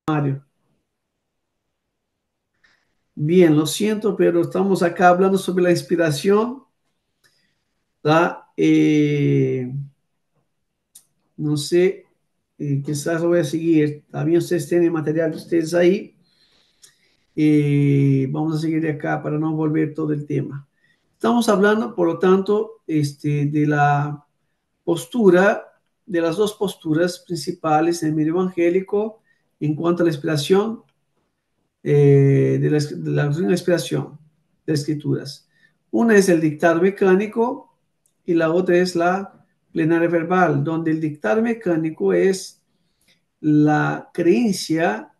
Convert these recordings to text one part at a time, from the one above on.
Mario. Bien, lo siento, pero estamos acá hablando sobre la inspiración, ¿tá? No sé, quizás lo voy a seguir. También ustedes tienen material de ustedes ahí. Vamos a seguir de acá para no volver todo el tema. Estamos hablando, por lo tanto, de la postura, de las dos posturas principales en el medio evangélico en cuanto a la inspiración de la doctrina de la inspiración de las escrituras. Una es el dictado mecánico y la otra es la plenaria verbal, donde el dictado mecánico es la creencia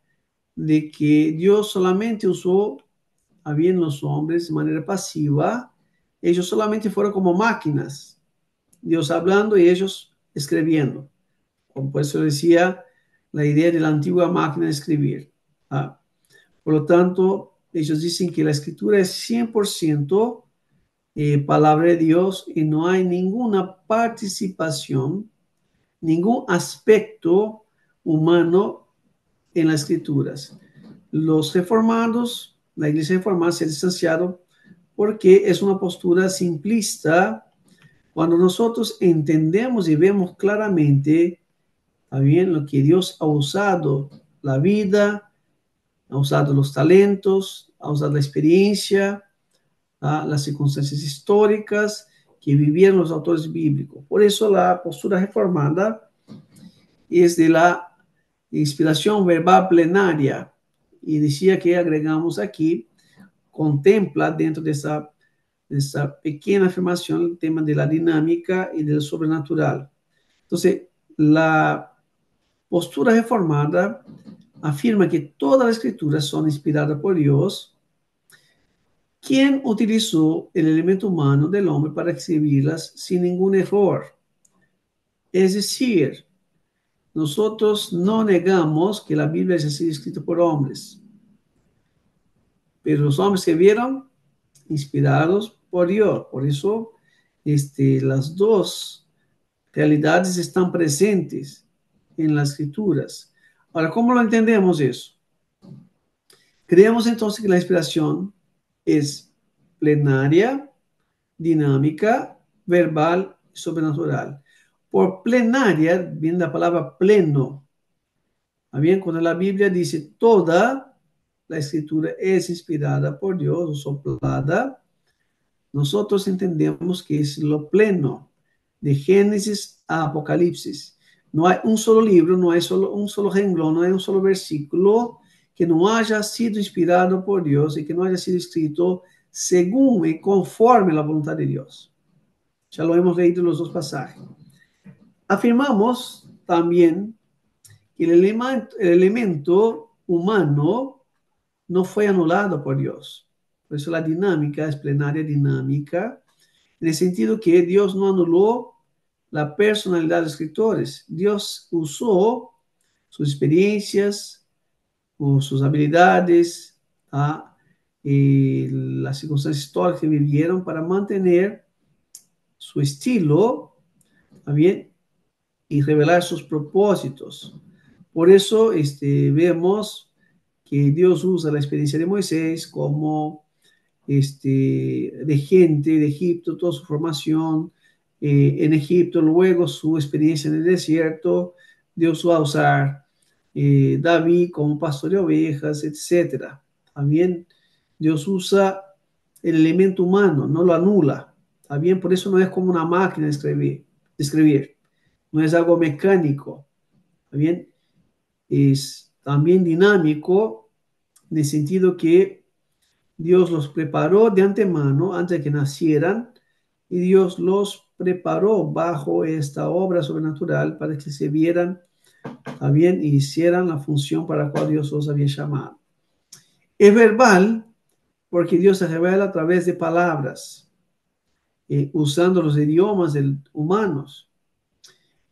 de que Dios solamente usó a bien los hombres de manera pasiva, ellos solamente fueron como máquinas, Dios hablando y ellos escribiendo, como por eso decía la idea de la antigua máquina de escribir. ¿Ah? Por lo tanto, ellos dicen que la escritura es 100% palabra de Dios y no hay ninguna participación, ningún aspecto humano en las escrituras. Los reformados, la iglesia reformada se ha distanciado porque es una postura simplista cuando nosotros entendemos y vemos claramente también lo que Dios ha usado, la vida, ha usado los talentos, ha usado la experiencia, las circunstancias históricas que vivieron los autores bíblicos. Por eso la postura reformada es de la inspiración verbal plenaria. Y decía que agregamos aquí, contempla dentro de esa pequeña afirmación el tema de la dinámica y del sobrenatural. Entonces, la postura reformada afirma que todas las escrituras son inspiradas por Dios, quien utilizó el elemento humano del hombre para escribirlas sin ningún error. Es decir, nosotros no negamos que la Biblia haya sido escrita por hombres, pero los hombres que vieron inspirados por Dios. Por eso, las dos realidades están presentes en las escrituras. Ahora, ¿cómo lo entendemos eso? Creemos entonces que la inspiración es plenaria, dinámica, verbal y sobrenatural. Por plenaria viene la palabra pleno. Bien, cuando la Biblia dice toda la escritura es inspirada por Dios o soplada, nosotros entendemos que es lo pleno, de Génesis a Apocalipsis. No hay un solo libro, no hay solo un solo renglón, no hay un solo versículo que no haya sido inspirado por Dios y que no haya sido escrito según y conforme la voluntad de Dios. Ya lo hemos leído en los dos pasajes. Afirmamos también que el elemento humano no fue anulado por Dios. Por eso la dinámica es plenaria dinámica, en el sentido que Dios no anuló la personalidad de los escritores. Dios usó sus experiencias o sus habilidades y las circunstancias históricas que vivieron para mantener su estilo, ¿está bien? Y revelar sus propósitos. Por eso vemos que Dios usa la experiencia de Moisés como de gente de Egipto, toda su formación en Egipto, luego su experiencia en el desierto, Dios va a usar David como pastor de ovejas, etcétera. También Dios usa el elemento humano, no lo anula. También por eso no es como una máquina de escribir. No es algo mecánico. Bien, es también dinámico en el sentido que Dios los preparó de antemano antes de que nacieran y Dios los preparó bajo esta obra sobrenatural para que se vieran también y hicieran la función para la cual Dios los había llamado. Es verbal porque Dios se revela a través de palabras, usando los idiomas humanos.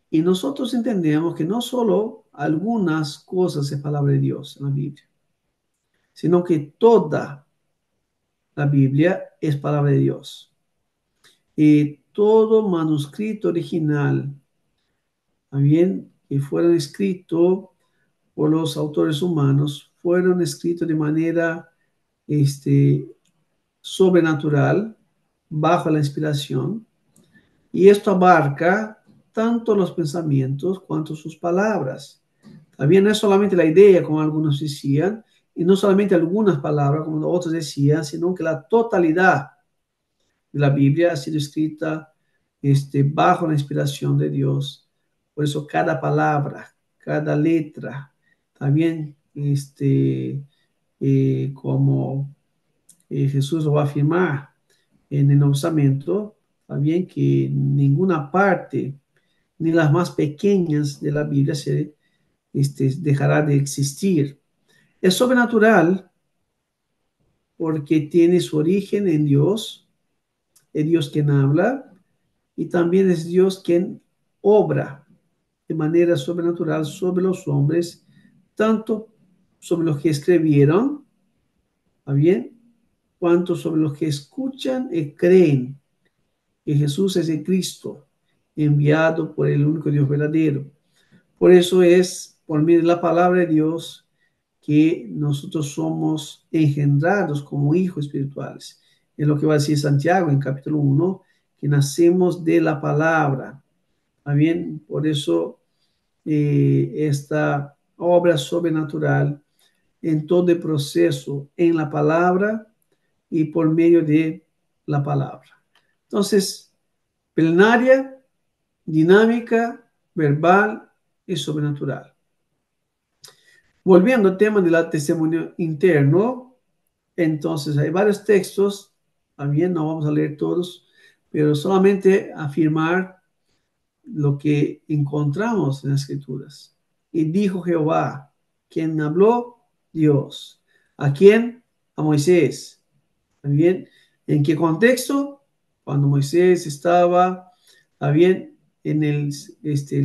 Y nosotros entendemos que no solo algunas cosas es palabra de Dios en la Biblia, sino que toda la Biblia es palabra de Dios. Y todo manuscrito original, también que fueron escrito por los autores humanos fueron escritos de manera este, sobrenatural, bajo la inspiración, y esto abarca tanto los pensamientos cuanto sus palabras. También no es solamente la idea, como algunos decían, y no solamente algunas palabras, como otros decían, sino que la totalidad de la Biblia ha sido escrita bajo la inspiración de Dios. Por eso cada palabra, cada letra, también como Jesús lo va a afirmar en el Nuevo Testamento, también que ninguna parte, ni las más pequeñas de la Biblia dejará de existir. Es sobrenatural porque tiene su origen en Dios, es Dios quien habla y también es Dios quien obra de manera sobrenatural sobre los hombres, tanto sobre los que escribieron, ¿está bien? Cuanto sobre los que escuchan y creen que Jesús es el Cristo, enviado por el único Dios verdadero. Por eso es por medio de la palabra de Dios que nosotros somos engendrados como hijos espirituales. Es lo que va a decir Santiago en capítulo 1, que nacemos de la palabra. ¿Está bien? Por eso esta obra sobrenatural en todo el proceso en la palabra y por medio de la palabra. Entonces, plenaria, dinámica, verbal y sobrenatural. Volviendo al tema del testimonio interno, entonces hay varios textos, también no vamos a leer todos, pero solamente afirmar lo que encontramos en las Escrituras. Y dijo Jehová, ¿quién habló? Dios. ¿A quién? A Moisés. ¿También? ¿En qué contexto? Cuando Moisés estaba, también en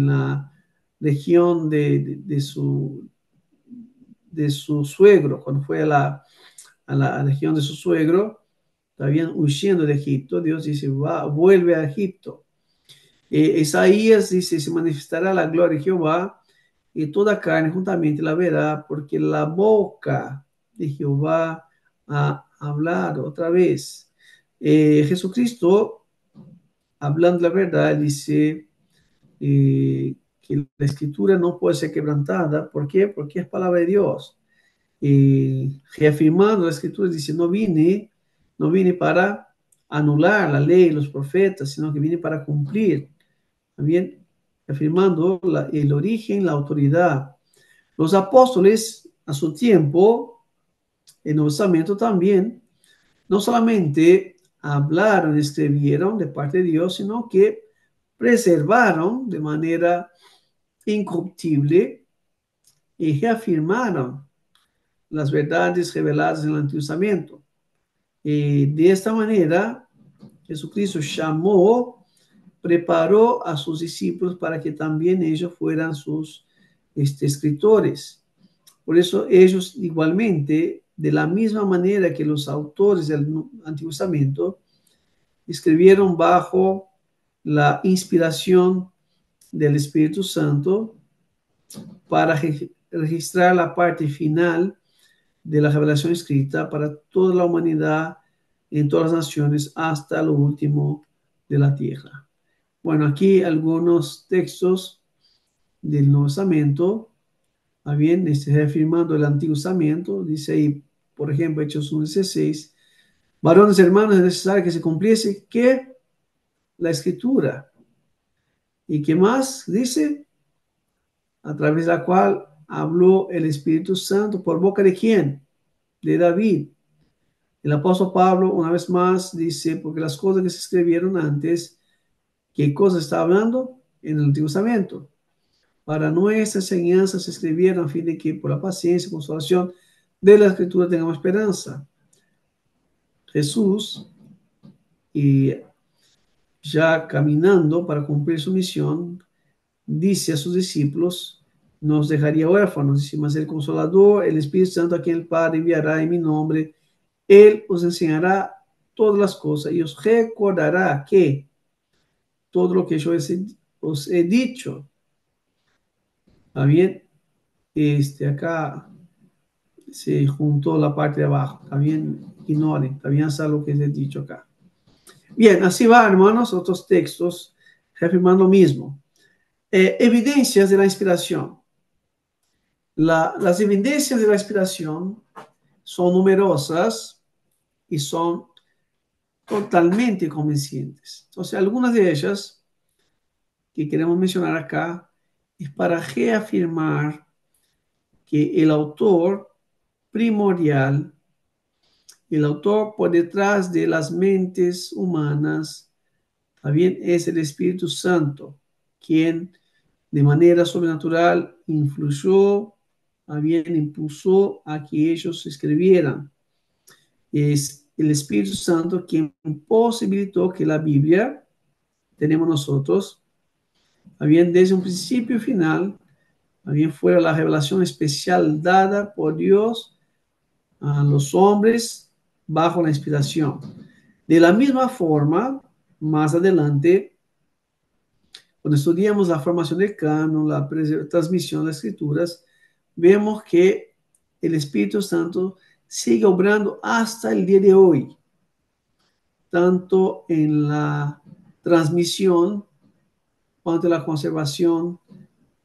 la región de su suegro, cuando fue a la región de su suegro, estaban huyendo de Egipto. Dios dice, vuelve a Egipto. Isaías dice, se manifestará la gloria de Jehová y toda carne juntamente la verá, porque la boca de Jehová ha hablado otra vez. Jesucristo, hablando la verdad, dice que la escritura no puede ser quebrantada. ¿Por qué? Porque es palabra de Dios. Reafirmando la escritura, dice, no vine para anular la ley y los profetas, sino que vine para cumplir. También afirmando el origen, la autoridad. Los apóstoles a su tiempo, en el Nuevo Testamento también, no solamente hablaron, escribieron de parte de Dios, sino que preservaron de manera incorruptible y reafirmaron las verdades reveladas en el Antiguo Testamento. Y de esta manera, Jesucristo llamó, preparó a sus discípulos para que también ellos fueran sus escritores. Por eso ellos igualmente, de la misma manera que los autores del Antiguo Testamento, escribieron bajo la inspiración del Espíritu Santo para registrar la parte final de la revelación escrita para toda la humanidad en todas las naciones hasta lo último de la tierra. Bueno, aquí algunos textos del Nuevo Testamento, bien, reafirmando el Antiguo Testamento, dice ahí, por ejemplo, Hechos 1:16, varones hermanos, es necesario que se cumpliese que la Escritura. ¿Y qué más? Dice, a través de la cual habló el Espíritu Santo, ¿por boca de quién? De David. El apóstol Pablo, una vez más, dice, porque las cosas que se escribieron antes, ¿qué cosas está hablando? En el Antiguo Testamento. Para nuestra enseñanza se escribieron a fin de que por la paciencia y consolación de la Escritura tengamos esperanza. Jesús, y ya caminando para cumplir su misión, dice a sus discípulos, nos dejaría huérfanos, dice, mas el Consolador, el Espíritu Santo, a quien el Padre enviará en mi nombre, Él os enseñará todas las cosas y os recordará que todo lo que yo os he dicho. ¿Está bien? Acá se juntó la parte de abajo. También ignoren, también saben lo que les he dicho acá. Bien, así va, hermanos, otros textos afirman lo mismo. Evidencias de la inspiración. Las evidencias de la inspiración son numerosas y son totalmente convincentes. Entonces, algunas de ellas que queremos mencionar acá es para reafirmar que el autor primordial, el autor por detrás de las mentes humanas, también es el Espíritu Santo, quien de manera sobrenatural influyó, también impulsó a que ellos escribieran. Es el Espíritu Santo quien posibilitó que la Biblia, tenemos nosotros, bien desde un principio y final, bien fuera la revelación especial dada por Dios a los hombres bajo la inspiración. De la misma forma, más adelante, cuando estudiamos la formación del canon, la transmisión de las escrituras, vemos que el Espíritu Santo sigue obrando hasta el día de hoy, tanto en la transmisión cuanto en la conservación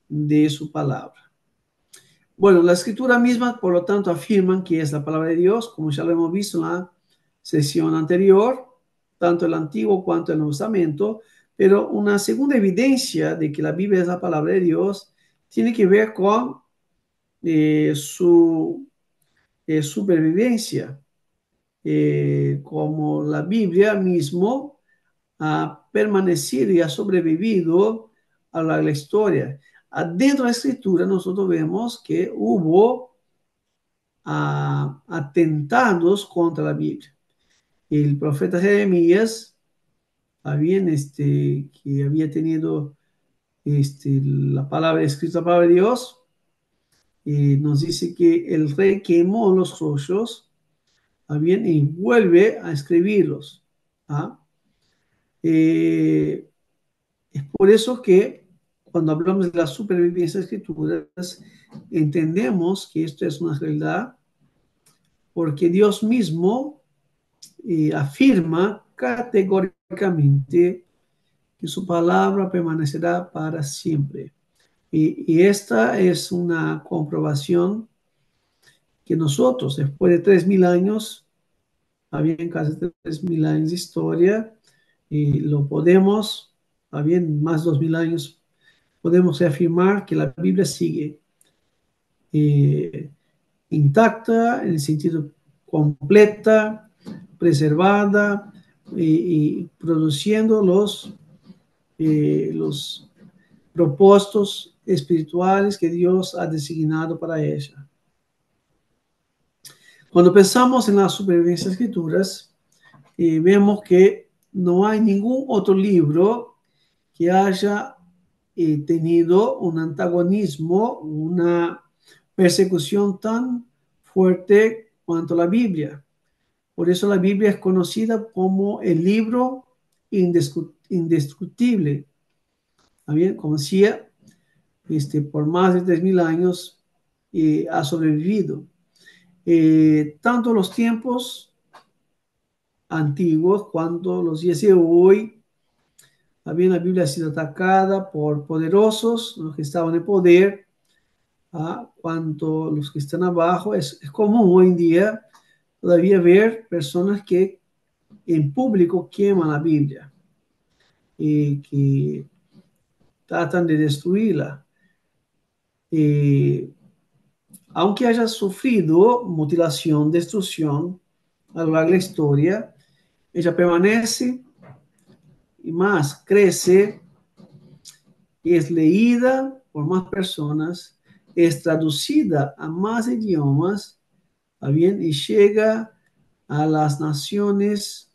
de su palabra. Bueno, la escritura misma, por lo tanto, afirman que es la palabra de Dios, como ya lo hemos visto en la sesión anterior, tanto el Antiguo cuanto el Nuevo Testamento, pero una segunda evidencia de que la Biblia es la palabra de Dios tiene que ver con su supervivencia, como la Biblia mismo ha permanecido y ha sobrevivido a lo largo de la historia. Adentro de la escritura nosotros vemos que hubo atentados contra la Biblia. El profeta Jeremías, que había tenido la palabra escrita, la palabra de Dios, nos dice que el rey quemó los rollos, y vuelve a escribirlos. ¿Ah? Es por eso que cuando hablamos de la supervivencia de escrituras, entendemos que esto es una realidad, porque Dios mismo afirma categóricamente que su palabra permanecerá para siempre. Y esta es una comprobación que nosotros, después de 3000 años, habían casi 3000 años de historia, y lo podemos, habían más de 2000 años, podemos afirmar que la Biblia sigue eh, intacta, en el sentido completa, preservada y produciendo los propósitos espirituales que Dios ha designado para ella. Cuando pensamos en la supervivencia de escrituras, vemos que no hay ningún otro libro que haya tenido un antagonismo, una persecución tan fuerte cuanto la Biblia. Por eso la Biblia es conocida como el libro indestructible. Bien, como decía, por más de 3000 años ha sobrevivido. Tanto los tiempos antiguos cuanto los días de hoy, también la Biblia ha sido atacada por poderosos, los que estaban en poder, cuanto los que están abajo. Es común hoy en día todavía ver personas que en público queman la Biblia y que tratan de destruirla. Aunque haya sufrido mutilación, destrucción a lo largo de la historia, ella permanece y más crece y es leída por más personas, es traducida a más idiomas, bien, y llega a las naciones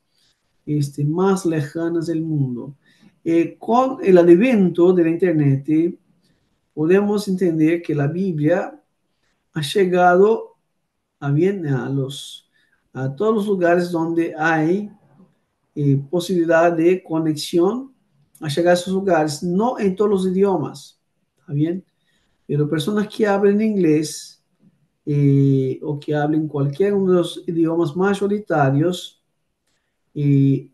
más lejanas del mundo. Con el advento de la Internet, podemos entender que la Biblia ha llegado a todos los lugares donde hay posibilidad de conexión, a llegar a esos lugares, no en todos los idiomas, ¿está bien? pero personas que hablen inglés o que hablen cualquiera de los idiomas mayoritarios,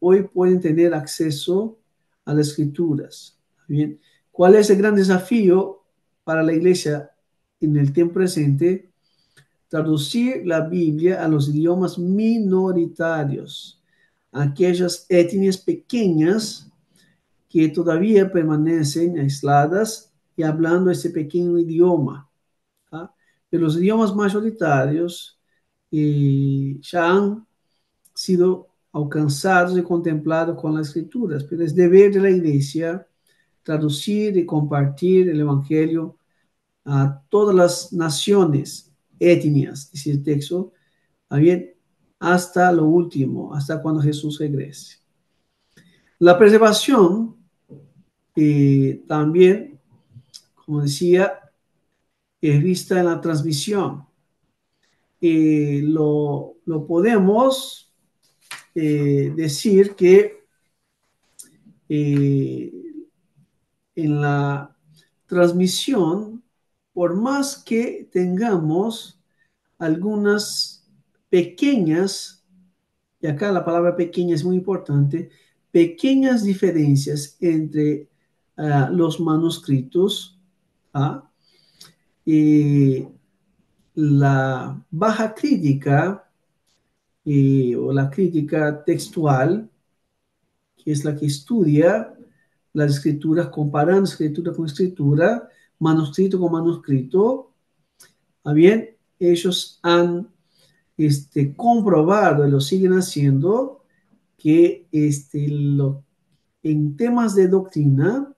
hoy pueden tener acceso a las escrituras. Bien, ¿cuál es el gran desafío para la iglesia en el tiempo presente? Traducir la Biblia a los idiomas minoritarios, aquellas etnias pequeñas que todavía permanecen aisladas y hablando ese pequeño idioma. ¿Ah? Pero los idiomas mayoritarios ya han sido alcanzados y contemplados con las escrituras, pero es deber de la iglesia traducir y compartir el evangelio a todas las naciones, etnias, dice el texto, bien, hasta lo último, hasta cuando Jesús regrese. La preservación también, como decía, es vista en la transmisión. Lo podemos decir que eh, en la transmisión, por más que tengamos algunas pequeñas, y acá la palabra pequeña es muy importante, pequeñas diferencias entre los manuscritos, ¿ah? y la baja crítica o la crítica textual, que es la que estudia las escrituras, comparando escritura con escritura, manuscrito con manuscrito, bien, ellos han comprobado y lo siguen haciendo que en temas de doctrina,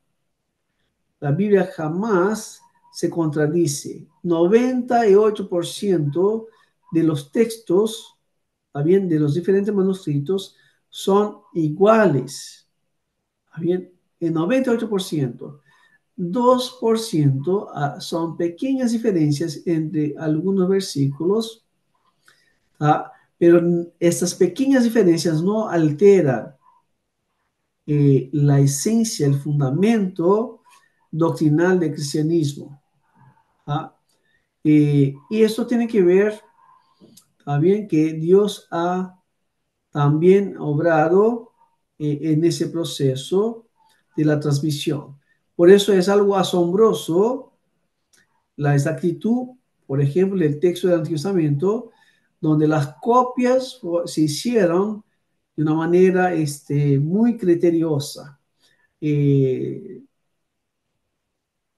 la Biblia jamás se contradice. 98% de los textos, bien, de los diferentes manuscritos, son iguales. Bien, el 98%. 2% son pequeñas diferencias entre algunos versículos, pero estas pequeñas diferencias no alteran la esencia, el fundamento doctrinal del cristianismo. Y esto tiene que ver también que Dios ha también obrado en ese proceso de la transmisión. Por eso es algo asombroso la exactitud, por ejemplo, del texto del Antiguo Testamento, donde las copias se hicieron de una manera muy criteriosa.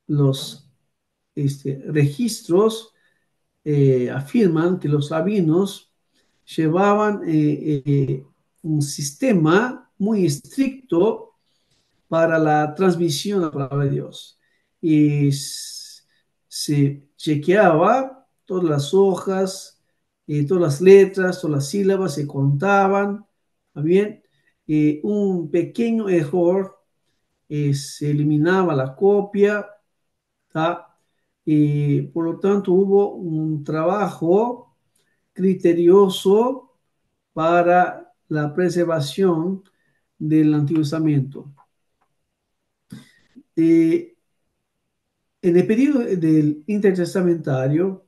Los registros afirman que los rabinos llevaban un sistema muy estricto para la transmisión de la palabra de Dios. Y se chequeaba todas las hojas, todas las letras, todas las sílabas se contaban. Bien, un pequeño error se eliminaba la copia, ¿tá? Y por lo tanto hubo un trabajo criterioso para la preservación del Antiguo Testamento. En el periodo del intertestamentario,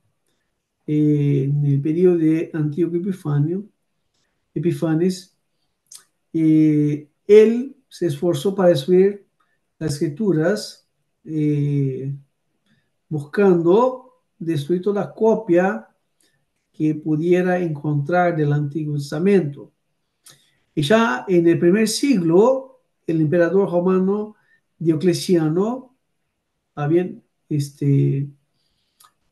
en el periodo de Antíoco Epifanes, él se esforzó para escribir las escrituras, buscando destruir toda copia que pudiera encontrar del Antiguo Testamento. Y ya en el primer siglo, el emperador romano Diocleciano, bien,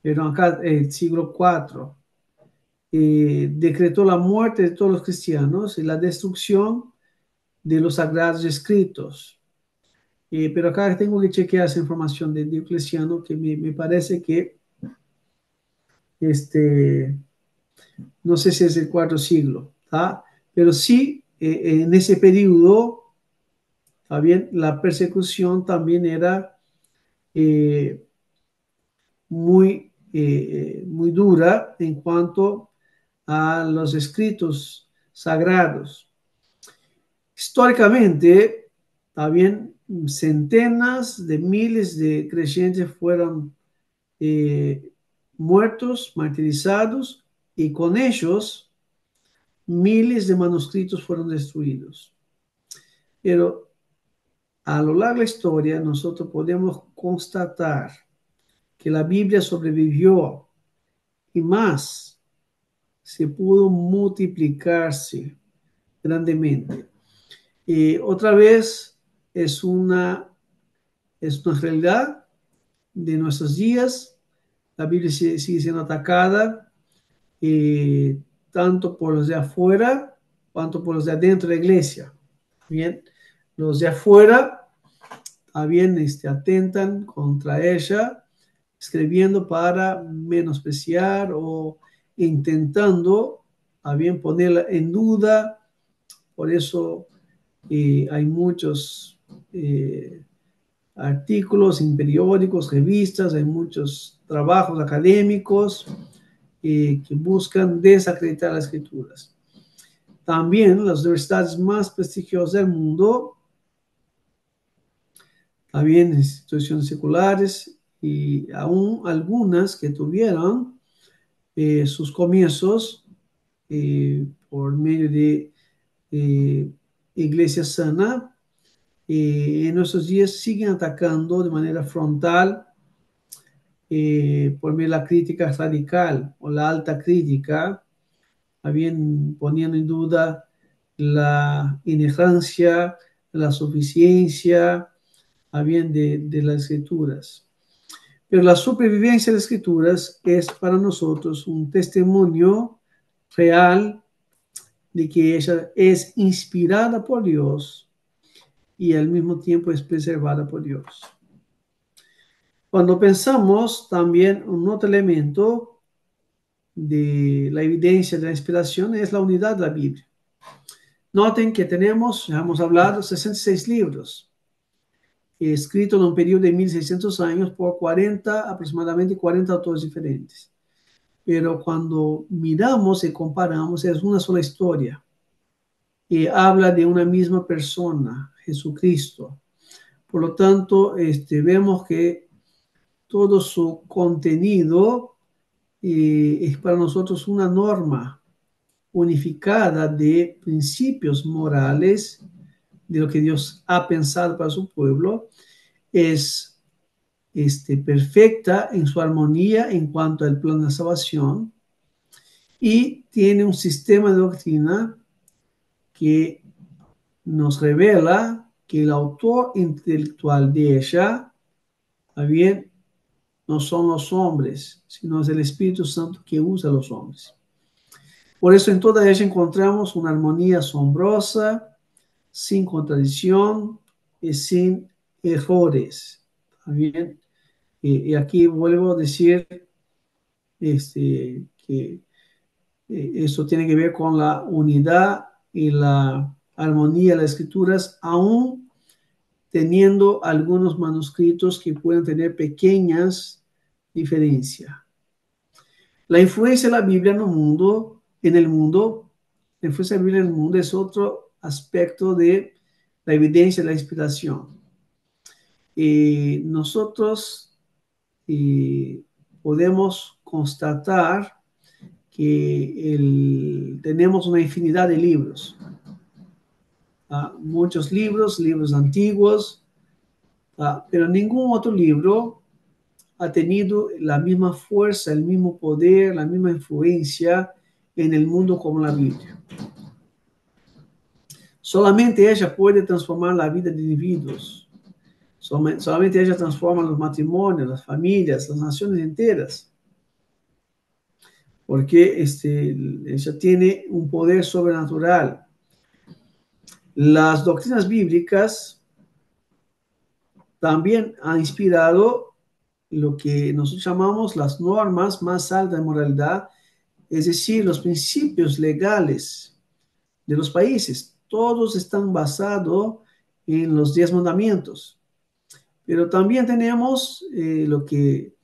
pero acá el siglo IV, decretó la muerte de todos los cristianos y la destrucción de los sagrados escritos. Pero acá tengo que chequear esa información de Diocleciano, que me parece que no sé si es el cuarto siglo, ¿tá? Pero sí, en ese periodo, ¿está bien? La persecución también era eh, muy dura en cuanto a los escritos sagrados. Históricamente, también centenas de miles de creyentes fueron eh, muertos, martirizados, y con ellos miles de manuscritos fueron destruidos. Pero a lo largo de la historia nosotros podemos constatar que la Biblia sobrevivió y más se pudo multiplicarse grandemente. Y otra vez es una, es una realidad de nuestros días. La Biblia sigue siendo atacada tanto por los de afuera cuanto por los de adentro de la iglesia. Bien, los de afuera también atentan contra ella, escribiendo para menospreciar o intentando a bien ponerla en duda. Por eso hay muchos artículos en periódicos, revistas, hay muchos trabajos académicos que buscan desacreditar las escrituras. También las universidades más prestigiosas del mundo, también instituciones seculares y aún algunas que tuvieron sus comienzos por medio de Iglesia Sana, en nuestros días siguen atacando de manera frontal por medio de la crítica radical o la alta crítica, bien poniendo en duda la inerrancia, la suficiencia, bien de las escrituras. Pero la supervivencia de las escrituras es para nosotros un testimonio real de que ella es inspirada por Dios y al mismo tiempo es preservada por Dios. Cuando pensamos también un otro elemento de la evidencia de la inspiración es la unidad de la Biblia. Noten que tenemos, ya hemos hablado, 66 libros, escritos en un periodo de 1600 años por aproximadamente 40 autores diferentes. Pero cuando miramos y comparamos, es una sola historia. Y habla de una misma persona, Jesucristo. Por lo tanto, vemos que todo su contenido es para nosotros una norma unificada de principios morales, de lo que Dios ha pensado para su pueblo. Es perfecta en su armonía en cuanto al plan de salvación y tiene un sistema de doctrina que nos revela que el autor intelectual de ella, bien, no son los hombres, sino es el Espíritu Santo que usa a los hombres. Por eso en toda ella encontramos una armonía asombrosa, sin contradicción y sin errores. Bien, y aquí vuelvo a decir que esto tiene que ver con la unidad y la armonía de las escrituras, aún teniendo algunos manuscritos que pueden tener pequeñas diferencias. La influencia de la Biblia en el mundo, la influencia de la Biblia en el mundo es otro aspecto de la evidencia de la inspiración. Nosotros podemos constatar que tenemos una infinidad de libros, muchos libros antiguos, pero ningún otro libro ha tenido la misma fuerza, el mismo poder, la misma influencia en el mundo como la Biblia. Solamente ella puede transformar la vida de individuos. Solamente ella transforma los matrimonios, las familias, las naciones enteras. Porque ella tiene un poder sobrenatural. Las doctrinas bíblicas también han inspirado lo que nosotros llamamos las normas más altas de moralidad, es decir, los principios legales de los países. Todos están basados en los 10 mandamientos. Pero también tenemos lo que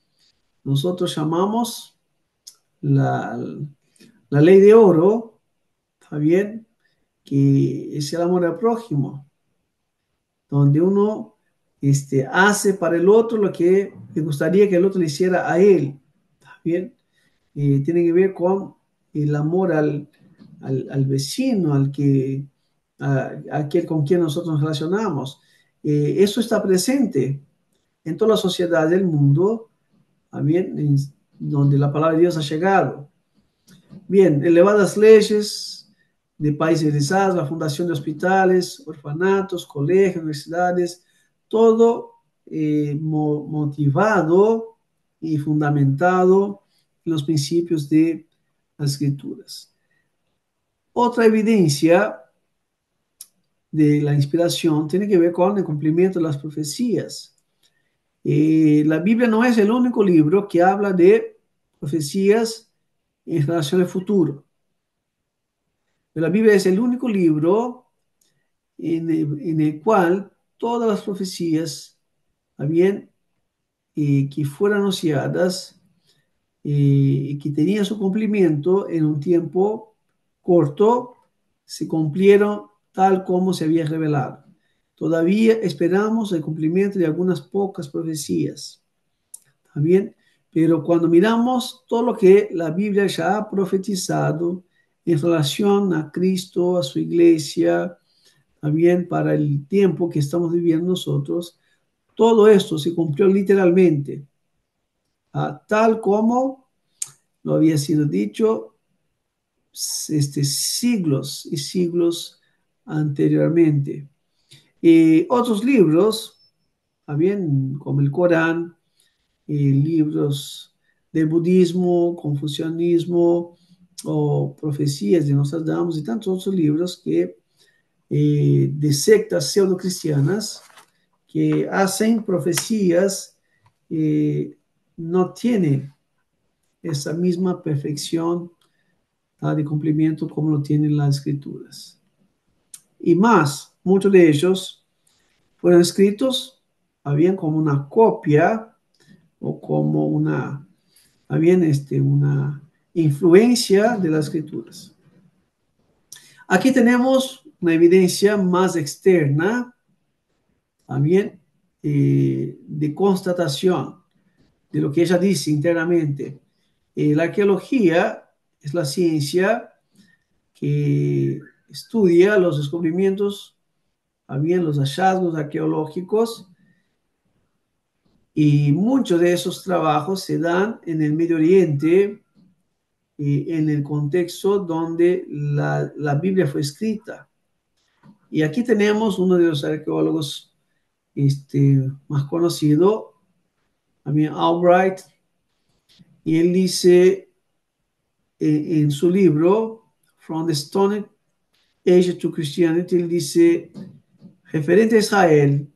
nosotros llamamos la, la ley de oro, ¿está bien? Que es el amor al prójimo, donde uno hace para el otro lo que le gustaría que el otro le hiciera a él. ¿Bien? Tiene que ver con el amor al vecino, a aquel con quien nosotros nos relacionamos. Eso está presente en toda la sociedad del mundo, ¿bien? Donde la palabra de Dios ha llegado. Bien, elevadas leyes de países civilizados, la fundación de hospitales, orfanatos, colegios, universidades, todo motivado y fundamentado en los principios de las escrituras. Otra evidencia de la inspiración tiene que ver con el cumplimiento de las profecías. La Biblia no es el único libro que habla de profecías en relación al futuro. Pero la Biblia es el único libro en el cual todas las profecías habían, que fueron anunciadas y que tenían su cumplimiento en un tiempo corto, se cumplieron tal como se había revelado. Todavía esperamos el cumplimiento de algunas pocas profecías. ¿Está bien? Pero cuando miramos todo lo que la Biblia ya ha profetizado en relación a Cristo, a su iglesia, también para el tiempo que estamos viviendo nosotros, todo esto se cumplió literalmente, tal como lo había sido dicho siglos y siglos anteriormente. Y otros libros, también como el Corán, libros del budismo, confucianismo o profecías de Nostradamus y tantos otros libros que de sectas pseudo-cristianas que hacen profecías, no tienen esa misma perfección de cumplimiento como lo tienen las escrituras. Y más, muchos de ellos fueron escritos, habían como una copia o como una influencia de las escrituras. Aquí tenemos una evidencia más externa, también de constatación de lo que ella dice internamente. La arqueología es la ciencia que estudia los descubrimientos, también los hallazgos arqueológicos, y muchos de esos trabajos se dan en el Medio Oriente, en el contexto donde la Biblia fue escrita. Y aquí tenemos uno de los arqueólogos más conocido, también Albright, y él dice en su libro, From the Stone Age to Christianity, él dice, referente a Israel,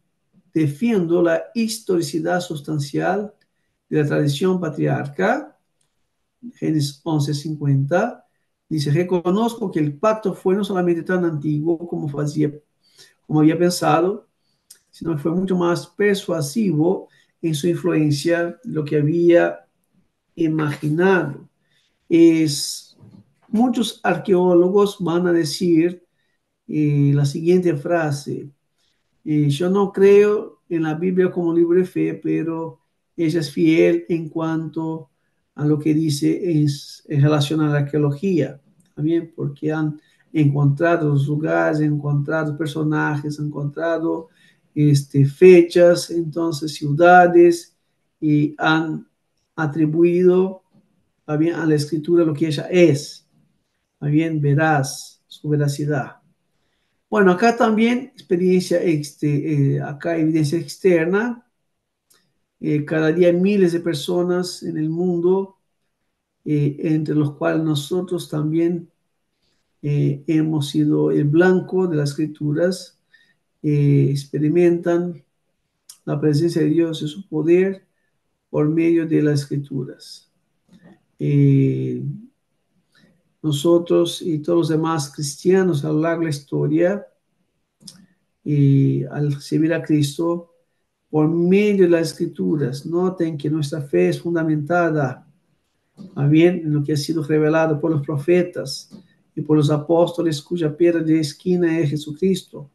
defiendo la historicidad sustancial de la tradición patriarca, Génesis 11:50, dice, reconozco que el pacto fue no solamente tan antiguo como había pensado, sino que fue mucho más persuasivo en su influencia de lo que había imaginado. Muchos arqueólogos van a decir la siguiente frase: yo no creo en la Biblia como libro de fe, pero ella es fiel en cuanto a lo que dice en relación a la arqueología, también porque han encontrado los lugares, han encontrado personajes, han encontrado fechas, entonces ciudades, y han atribuido también a la escritura lo que ella es, también veraz, su veracidad. Bueno, acá también acá evidencia externa. Cada día hay miles de personas en el mundo, entre los cuales nosotros también hemos sido el blanco de las escrituras, experimentan la presencia de Dios y su poder por medio de las escrituras. Nosotros y todos los demás cristianos a lo largo de la historia, al recibir a Cristo por medio de las escrituras, noten que nuestra fe es fundamentada bien en lo que ha sido revelado por los profetas y por los apóstoles, cuya piedra de esquina es Jesucristo,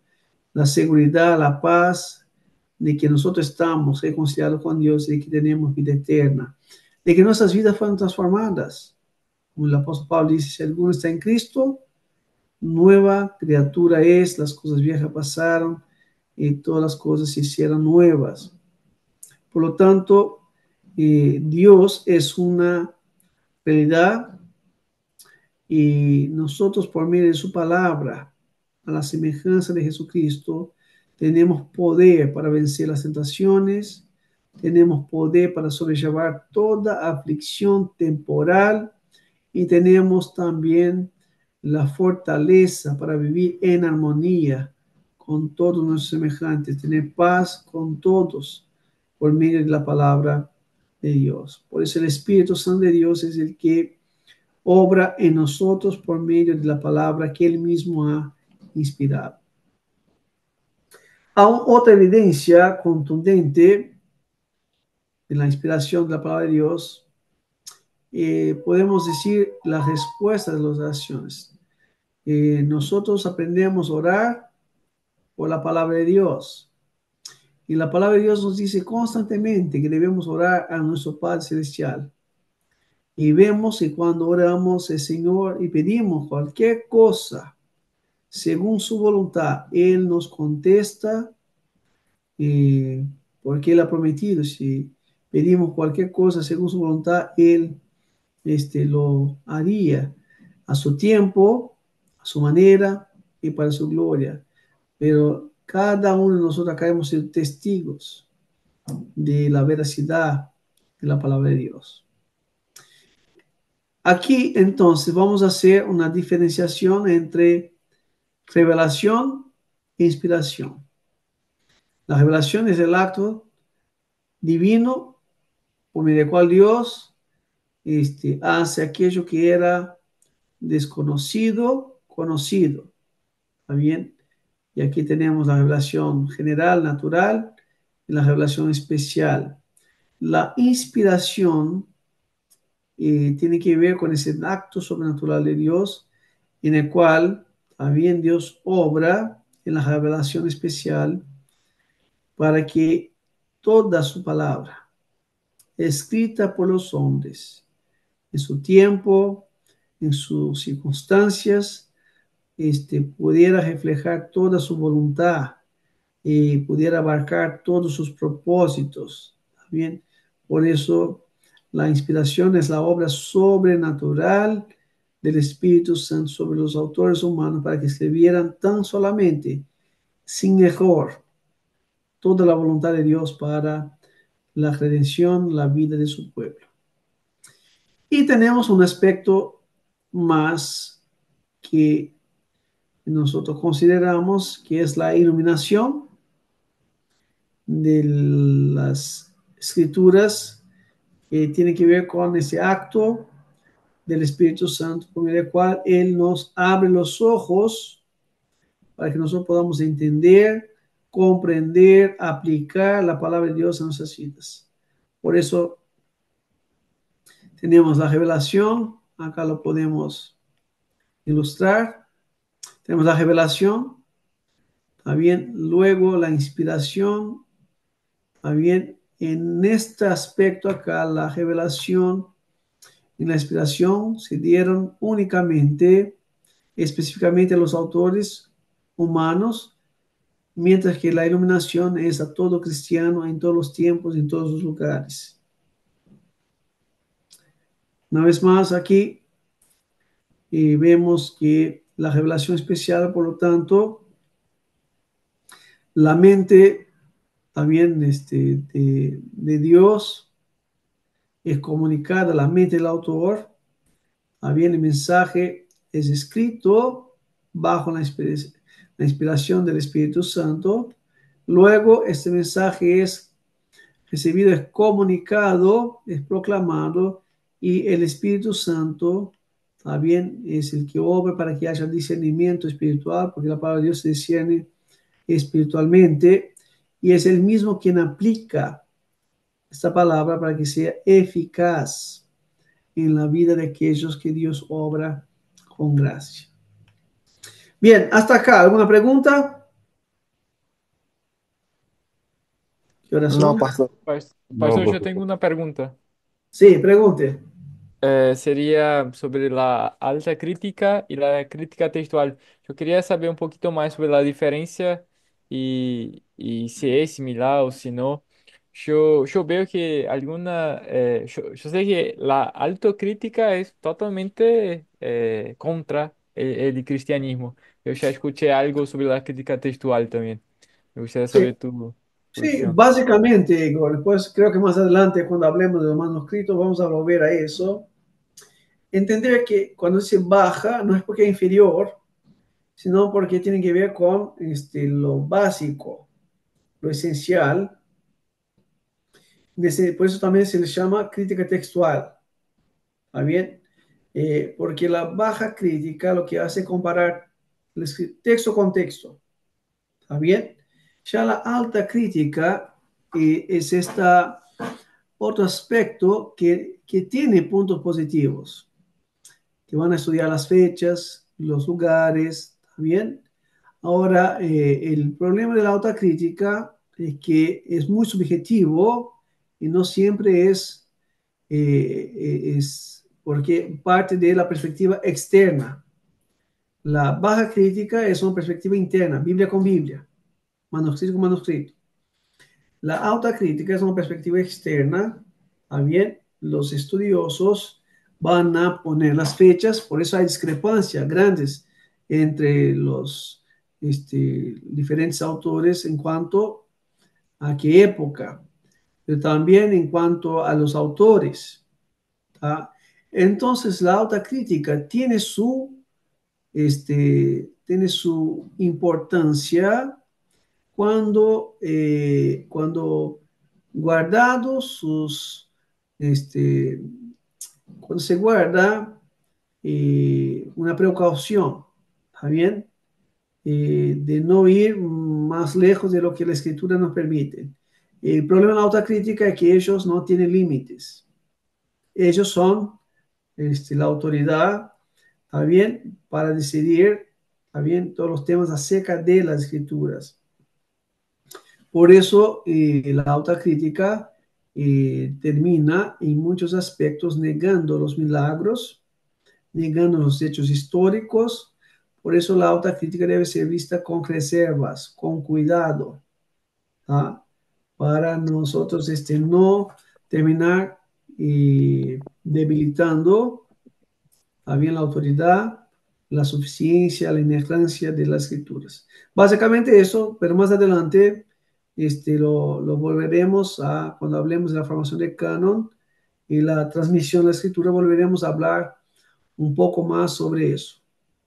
la seguridad, la paz de que nosotros estamos reconciliados con Dios y de que tenemos vida eterna, de que nuestras vidas fueron transformadas. Como el apóstol Pablo dice, si alguno está en Cristo, nueva criatura es, las cosas viejas pasaron y todas las cosas se hicieron nuevas. Por lo tanto, Dios es una realidad y nosotros por medio de su palabra, a la semejanza de Jesucristo, tenemos poder para vencer las tentaciones, tenemos poder para sobrellevar toda aflicción temporal y tenemos también la fortaleza para vivir en armonía con todos nuestros semejantes, tener paz con todos por medio de la palabra de Dios. Por eso el Espíritu Santo de Dios es el que obra en nosotros por medio de la palabra que Él mismo ha inspirado. Aún otra evidencia contundente de la inspiración de la palabra de Dios, podemos decir la respuesta de las oraciones. Nosotros aprendemos a orar por la palabra de Dios. Y la palabra de Dios nos dice constantemente que debemos orar a nuestro Padre Celestial. Y vemos que cuando oramos al Señor y pedimos cualquier cosa, según su voluntad, Él nos contesta, porque Él ha prometido, si pedimos cualquier cosa según su voluntad, Él lo haría a su tiempo, a su manera y para su gloria. Pero cada uno de nosotros acá hemos sido testigos de la veracidad de la palabra de Dios. Aquí entonces vamos a hacer una diferenciación entre revelación e inspiración. La revelación es el acto divino por medio del cual Dios hace aquello que era desconocido, conocido. ¿Está bien? Y aquí tenemos la revelación general, natural, y la revelación especial. La inspiración tiene que ver con ese acto sobrenatural de Dios, en el cual también Dios obra en la revelación especial para que toda su palabra, escrita por los hombres, en su tiempo, en sus circunstancias, pudiera reflejar toda su voluntad y pudiera abarcar todos sus propósitos. ¿Bien? Por eso la inspiración es la obra sobrenatural del Espíritu Santo sobre los autores humanos para que escribieran tan solamente, sin error, toda la voluntad de Dios para la redención, la vida de su pueblo. Y tenemos un aspecto más que nosotros consideramos que es la iluminación de las escrituras, que tiene que ver con ese acto del Espíritu Santo, con el cual Él nos abre los ojos para que nosotros podamos entender, comprender, aplicar la palabra de Dios a nuestras vidas. Por eso tenemos la revelación, acá lo podemos ilustrar. Tenemos la revelación, también luego la inspiración, también en este aspecto acá la revelación y la inspiración se dieron únicamente, específicamente a los autores humanos, mientras que la iluminación es a todo cristiano en todos los tiempos, en todos los lugares. Una vez más aquí vemos que la revelación especial, por lo tanto, la mente también de Dios es comunicada a la mente del autor, también el mensaje es escrito bajo la inspiración del Espíritu Santo. Luego este mensaje es recibido, es comunicado, es proclamado y el Espíritu Santo también es el que obra para que haya discernimiento espiritual, porque la palabra de Dios se discierne espiritualmente y es el mismo quien aplica esta palabra para que sea eficaz en la vida de aquellos que Dios obra con gracia. Bien, hasta acá. ¿Alguna pregunta? ¿Qué horas No, son? pastor. Pastor, yo tengo una pregunta. Sí, pregunte. Sería sobre la alta crítica y la crítica textual. Yo quería saber un poquito más sobre la diferencia y si es similar o si no. Yo veo que yo sé que la autocrítica es totalmente contra el cristianismo. Yo ya escuché algo sobre la crítica textual también. Me gustaría Sí, saber tu sí, posición. básicamente, Igor, después creo que más adelante, cuando hablemos de los manuscritos, vamos a volver a eso. Entender que cuando se baja, no es porque es inferior, sino porque tiene que ver con lo básico, lo esencial. Por eso también se le llama crítica textual. ¿Está bien? Porque la baja crítica lo que hace es comparar texto con texto. ¿Está bien? Ya la alta crítica es esta otro aspecto que tiene puntos positivos, que van a estudiar las fechas, los lugares, ¿está bien? Ahora, el problema de la autocrítica es que es muy subjetivo y no siempre es porque parte de la perspectiva externa. La baja crítica es una perspectiva interna, Biblia con Biblia, manuscrito con manuscrito. La autocrítica es una perspectiva externa. También los estudiosos van a poner las fechas, por eso hay discrepancias grandes entre los diferentes autores en cuanto a qué época, pero también en cuanto a los autores. ¿Tá? Entonces, la autocrítica tiene su importancia cuando guardados este, cuando se guarda una precaución, ¿está bien? De no ir más lejos de lo que la escritura nos permite. El problema de la autocrítica es que ellos no tienen límites. Ellos son la autoridad, ¿está bien? Para decidir, ¿está bien? Todos los temas acerca de las escrituras. Por eso la autocrítica termina en muchos aspectos negando los milagros, negando los hechos históricos. Por eso la autocrítica debe ser vista con reservas, con cuidado, ¿ah? Para nosotros no terminar debilitando había la autoridad, la suficiencia, la inerrancia de las escrituras. Básicamente eso, pero más adelante lo volveremos a, cuando hablemos de la formación del canon y la transmisión de la escritura, volveremos a hablar un poco más sobre eso.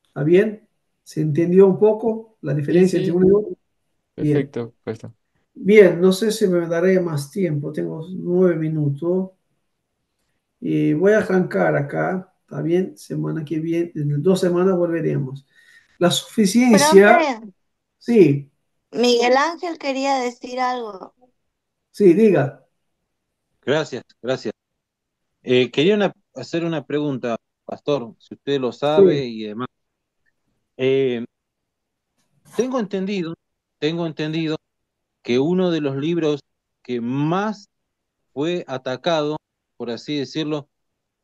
¿Está bien? ¿Se entendió un poco la Sí, diferencia entre sí, uno y otro? Bien. perfecto, pastor. Bien, no sé si me daré más tiempo, tengo 9 minutos. Y voy a arrancar acá, ¿está bien? Semana que viene, en 2 semanas volveremos. La Profe, suficiencia, sí, Miguel Ángel quería decir algo. sí, diga. Gracias, gracias. Hacer una pregunta, pastor, si usted lo Sí, sabe y demás. Eh, tengo entendido, tengo entendido que uno de los libros que más fue atacado, por así decirlo,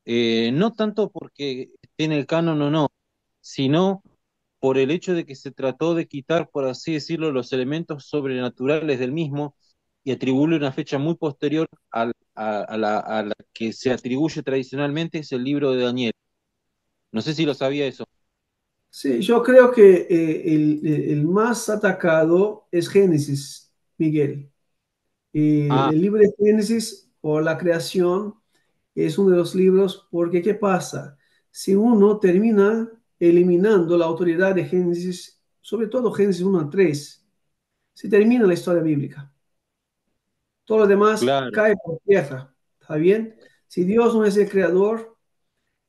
no tanto porque esté en el canon o no, sino por el hecho de que se trató de quitar, por así decirlo, los elementos sobrenaturales del mismo y atribuirle una fecha muy posterior a la que se atribuye tradicionalmente, es el libro de Daniel. No sé si lo sabía eso. sí, yo creo que el más atacado es Génesis, Miguel. Ah, El libro de Génesis o la creación es uno de los libros porque ¿qué pasa? Si uno termina eliminando la autoridad de Génesis, sobre todo Génesis 1 a 3, se termina la historia bíblica. Todo lo demás claro. cae por tierra. ¿Está bien? Si Dios no es el creador,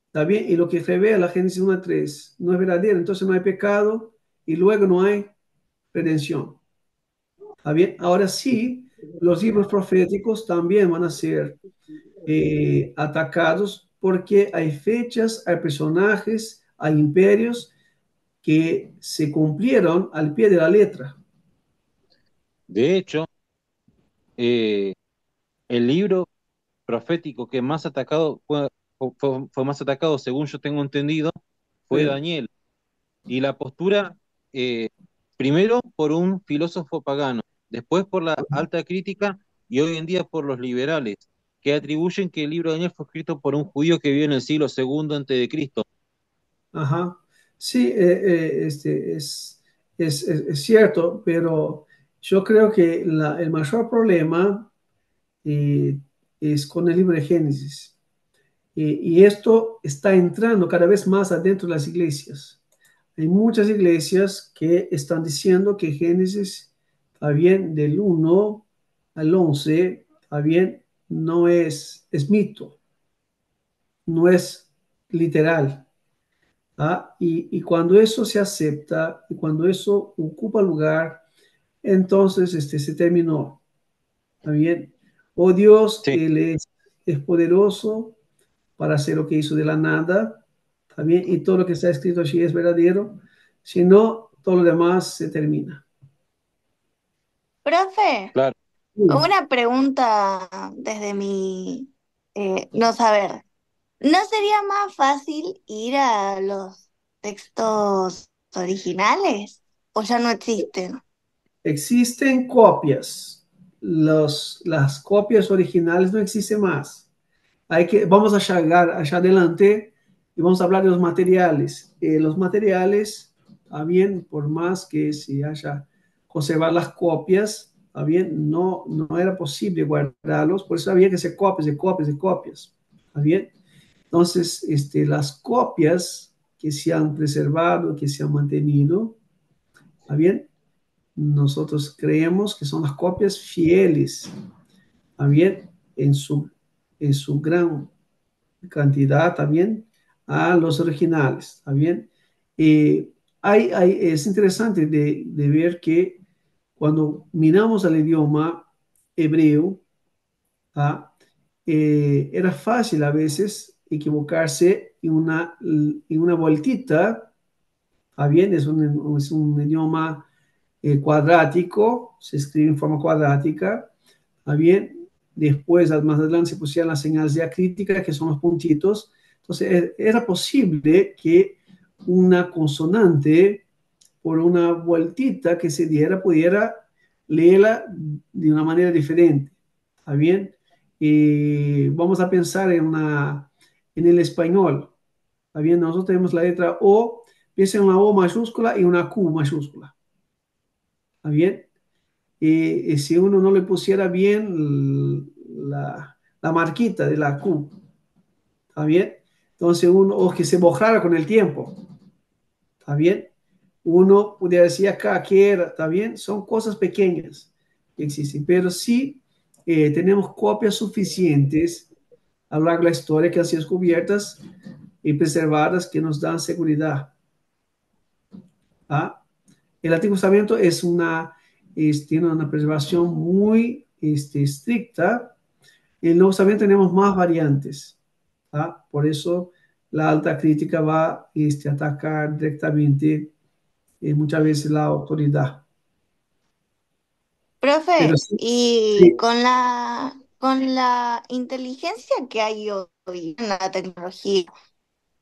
¿está bien? Y lo que revela Génesis 1 a 3 no es verdadero, entonces no hay pecado y luego no hay redención. ¿Está bien? Ahora sí, los libros proféticos también van a ser atacados porque hay fechas, hay personajes, hay imperios que se cumplieron al pie de la letra. De hecho, eh, el libro profético que más atacado fue más atacado, según yo tengo entendido, fue Sí. Daniel. Y la postura, eh, primero por un filósofo pagano, después por la alta crítica y hoy en día por los liberales, que atribuyen que el libro de Daniel fue escrito por un judío que vivió en el siglo segundo antes de Cristo. Ajá. Sí, es cierto, pero yo creo que el mayor problema eh, es con el libro de Génesis. Y esto está entrando cada vez más adentro de las iglesias. Hay muchas iglesias que están diciendo que Génesis, está bien, del 1 al 11, está bien, no es mito, no es literal. ¿Ah? Y cuando eso se acepta y cuando eso ocupa lugar, entonces se terminó. ¿Está bien? Oh Dios, Sí, Él es poderoso para hacer lo que hizo de la nada. ¿Está bien? Y todo lo que está escrito allí es verdadero. Si no, todo lo demás se termina. Profe, claro. Sí. una pregunta desde mi no saber. ¿No sería más fácil ir a los textos originales? ¿O ya no existen? Existen copias. Las copias originales no existen más. Vamos a llegar allá adelante y vamos a hablar de los materiales. Los materiales, está bien, por más que se haya conservar las copias, está bien, no era posible guardarlos, por eso había que hacer copias de copias de copias, está bien. Entonces, las copias que se han preservado, que se han mantenido, está bien, nosotros creemos que son las copias fieles, está bien, en su gran cantidad también a los originales, ¿está bien? Eh, es interesante de ver que cuando miramos al idioma hebreo, ¿ah? Era fácil a veces equivocarse en una vueltita, ¿está bien? Es un idioma cuadrático, se escribe en forma cuadrática, ¿está bien? Después, más adelante, se pusieron las señales diacríticas, que son los puntitos. Entonces, era posible que una consonante, por una vueltita que se diera, pudiera leerla de una manera diferente. ¿Está bien? Vamos a pensar en el español. ¿Está bien? Nosotros tenemos la letra O, piensa en una O mayúscula y una Q mayúscula. ¿Está bien? Si uno no le pusiera bien la marquita de la Q, ¿está bien? Entonces o que se borrara con el tiempo, ¿está bien? Uno pudiera decir acá que era, ¿está bien? Son cosas pequeñas que existen, pero sí tenemos copias suficientes a lo largo de la historia que han sido descubiertas y preservadas que nos dan seguridad. ¿Ah? El Antiguo Testamento tiene una preservación muy estricta. En el Nuevo Testamento tenemos más variantes. ¿Ah? Por eso la alta crítica va a atacar directamente muchas veces la autoridad. Pero Profe, sí, y sí, con la inteligencia que hay hoy en la tecnología,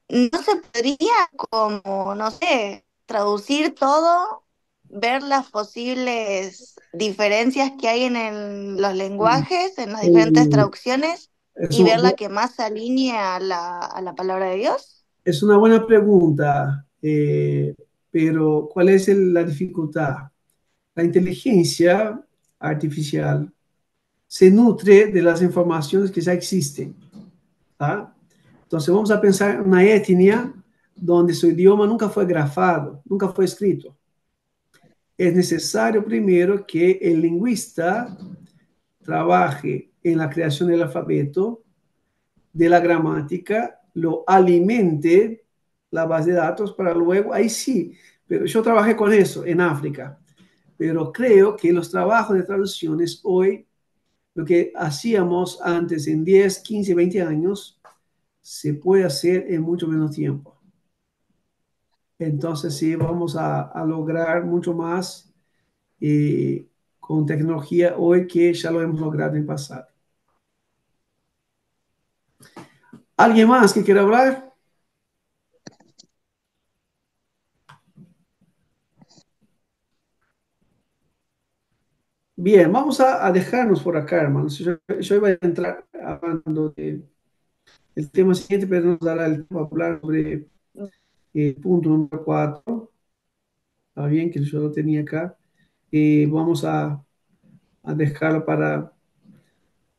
¿no se podría como, no sé, traducir todo, ver las posibles diferencias que hay en los lenguajes, en las diferentes eh, traducciones, es, y ver la un- que más se alinee a la palabra de Dios? es una buena pregunta, pero ¿cuál es la dificultad? La inteligencia artificial se nutre de las informaciones que ya existen. ¿Ah? Entonces vamos a pensar en una etnia donde su idioma nunca fue grafado, nunca fue escrito. Es necesario primero que el lingüista trabaje en la creación del alfabeto, de la gramática, lo alimente la base de datos para luego, ahí sí, pero yo trabajé con eso en África, pero creo que los trabajos de traducciones hoy, lo que hacíamos antes en 10, 15, 20 años, se puede hacer en mucho menos tiempo. Entonces sí, vamos a lograr mucho más eh, con tecnología hoy que ya lo hemos logrado en el pasado. ¿Alguien más que quiera hablar? Bien, vamos a dejarnos por acá, hermanos. Yo iba a entrar hablando del tema siguiente, pero nos dará el tiempo a hablar sobre el punto número 4. Está bien que yo lo tenía acá. Vamos a dejarlo para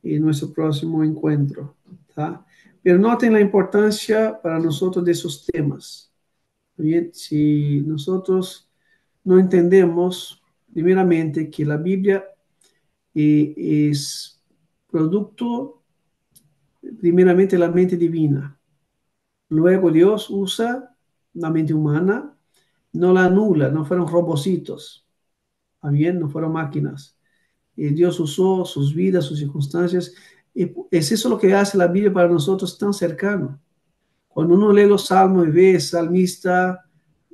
nuestro próximo encuentro. ¿Tá? Pero noten la importancia para nosotros de esos temas. Bien, si nosotros no entendemos, primeramente, que la Biblia es producto, primeramente, la mente divina. Luego Dios usa la mente humana, no la anula, no fueron robocitos, ¿está bien? No fueron máquinas. Dios usó sus vidas, sus circunstancias. Y es eso lo que hace la Biblia para nosotros tan cercano. Cuando uno lee los salmos y ve al salmista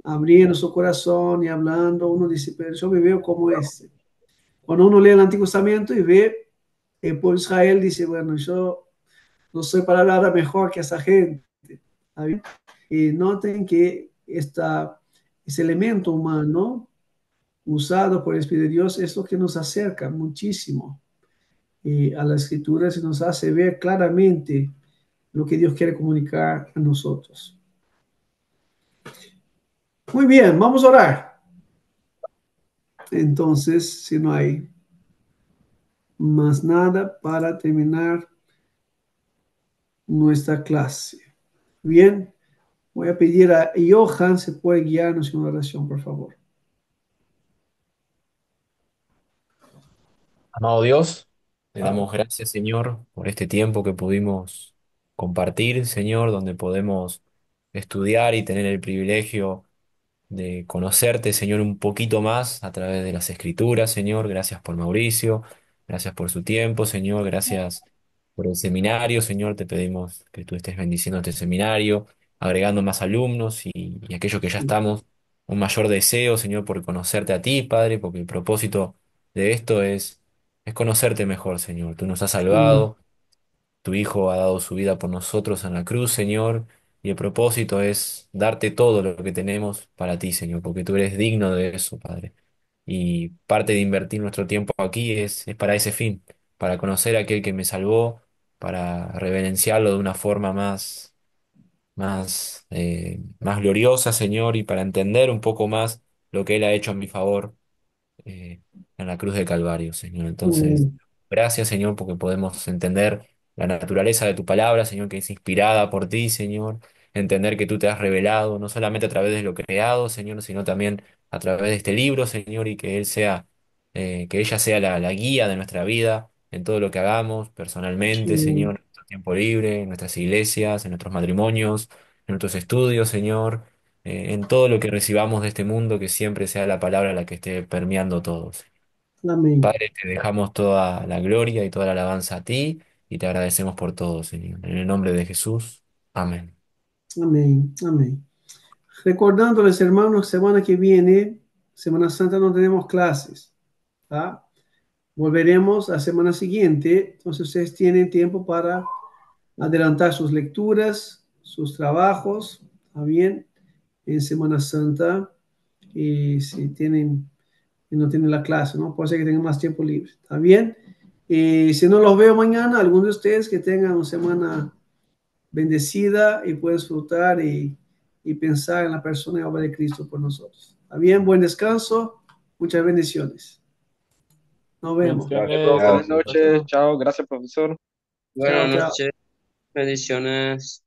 abriendo su corazón y hablando, uno dice, pero yo me veo como este. Cuando uno lee el Antiguo Testamento y ve el pueblo de Israel, dice, bueno, yo no soy para nada mejor que esa gente. ¿Está bien? Y noten que ese elemento humano usado por el Espíritu de Dios es lo que nos acerca muchísimo a la Escritura, y nos hace ver claramente lo que Dios quiere comunicar a nosotros. Muy bien, vamos a orar. Entonces, si no hay más nada para terminar nuestra clase. Bien, voy a pedir a Johan, se puede guiarnos en una oración, por favor. Amado Dios, le damos gracias, Señor, por este tiempo que pudimos compartir, Señor, donde podemos estudiar y tener el privilegio de conocerte, Señor, un poquito más a través de las Escrituras, Señor. Gracias por Mauricio, gracias por su tiempo, Señor, gracias por el seminario, Señor. Te pedimos que tú estés bendiciendo este seminario, agregando más alumnos y aquellos que ya estamos, un mayor deseo, Señor, por conocerte a ti, Padre, porque el propósito de esto es conocerte mejor, Señor. Tú nos has Amén. salvado. Tu Hijo ha dado su vida por nosotros en la cruz, Señor, y el propósito es darte todo lo que tenemos para ti, Señor, porque tú eres digno de eso, Padre. Y parte de invertir nuestro tiempo aquí es para ese fin, para conocer a aquel que me salvó, para reverenciarlo de una forma más gloriosa, Señor, y para entender un poco más lo que Él ha hecho a mi favor eh, en la cruz del Calvario, Señor. Entonces, Amén. gracias, Señor, porque podemos entender la naturaleza de tu palabra, Señor, que es inspirada por ti, Señor. Entender que tú te has revelado, no solamente a través de lo creado, Señor, sino también a través de este libro, Señor, y que que ella sea la guía de nuestra vida en todo lo que hagamos personalmente, Sí, Señor, en nuestro tiempo libre, en nuestras iglesias, en nuestros matrimonios, en nuestros estudios, Señor, en todo lo que recibamos de este mundo, que siempre sea la palabra la que esté permeando todos. amén. Padre, te dejamos toda la gloria y toda la alabanza a ti y te agradecemos por todo, Señor. En el nombre de Jesús. Amén. Amén. Amén. Recordándoles, hermanos, semana que viene, Semana Santa, no tenemos clases. ¿Tá? Volveremos la semana siguiente, entonces ustedes tienen tiempo para adelantar sus lecturas, sus trabajos, ¿está bien? En Semana Santa, y si tienen, y no tienen la clase, ¿no? Puede ser que tengan más tiempo libre, ¿está bien? Y si no los veo mañana, algunos de ustedes que tengan una semana bendecida y pueden disfrutar y pensar en la persona y obra de Cristo por nosotros. ¿Está bien? Buen descanso, muchas bendiciones. Nos vemos. Vale, bro, Bendiciones. feliz Chao, Hasta noche. luego. Chao, gracias, profesor. chao, Buenas chao. noches, bendiciones.